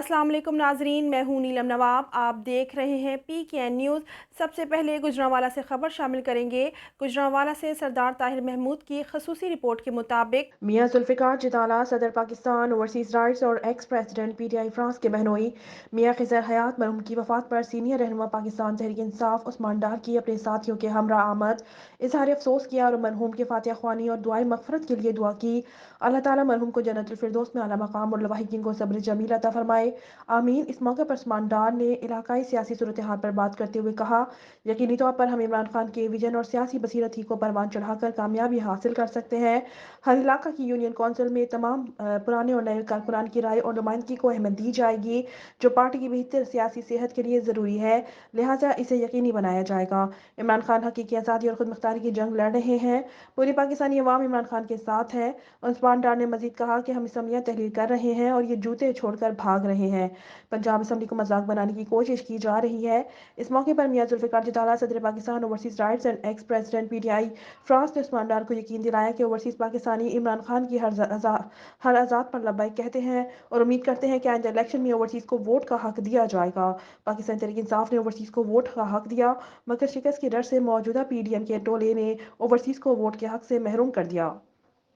अस्सलाम वालेकुम नाजरीन, मैं हूं नीलम नवाब। आप देख रहे हैं PKN न्यूज़। सबसे पहले गुजरांवाला से खबर शामिल करेंगे। गुजरांवाला से सरदार ताहिर महमूद की खसूसी रिपोर्ट के मुताबिक मियां जुल्फ़िकार जिताला सदर पाकिस्तान ओवरसीज़ राइट्स और एक्स प्रेसिडेंट PTI फ्रांस के बहनोई मियां खिज़र हयात मरहूम की वफात पर सीनियर रहनुमा पाकिस्तान तहरीक इंसाफ उस्मान डार की अपने साथियों के हमरा आमद इजहार अफसोस किया और मरहूम के फातिहा ख्वानी और दुआए मगफरत के लिए दुआ की। अल्लाह ताला मरहूम को जन्नतुल फिरदौस में आला मकाम और लवाहिकीन को सब्र जमील अता फरमाए, आमीन। इस मौके पर उस्मान डार ने इलाकाई सियासी सूरत हाल पर बात करते हुए कहा, यकीनी तौर पर हम इमरान खान के विजन और सियासी बसीरत ही को परवान चढ़ाकर कामयाबी हासिल कर सकते हैं। हर इलाका की यूनियन कौंसिल में तमाम पुराने और नए कारकुनान की राय और नुमाइंदगी को अहमियत दी जाएगी, जो पार्टी की बेहतर सियासी सेहत के लिए ज़रूरी है, लिहाजा इसे यकीनी बनाया जाएगा। इमरान खान हकीकी आज़ादी और खुद मुख्तारी की जंग लड़ रहे हैं, पूरी पाकिस्तानी अवाम इमरान खान के साथ है। उस्मान डार ने मजीद कहा कि हम असम्बलियाँ तहलील कर रहे हैं और ये जूते छोड़कर भाग रहे हैं। पंजाब असम्बली को मजाक बनाने की कोशिश की जा रही है। इस मौके पर मियां जुल्फ़िकार जिताला सदर Pakistan overseas rights and ex president PTI France ने उस्मान डार को यकीन दिलाया कि ओवरसीज़ पाकिस्तानी इमरान खान की हर आज़ाद पर लब्बैक कहते हैं और उम्मीद करते हैं कि आइंदा इलेक्शन में ओवरसीज़ को वोट का हक दिया जाएगा। पाकिस्तान तहरीक इंसाफ ने ओवरसीज़ को वोट का हक दिया, मगर शिकस्त के डर से मौजूदा PDM के टोले ने ओवरसीज़ को वोट के हक से महरूम कर दिया।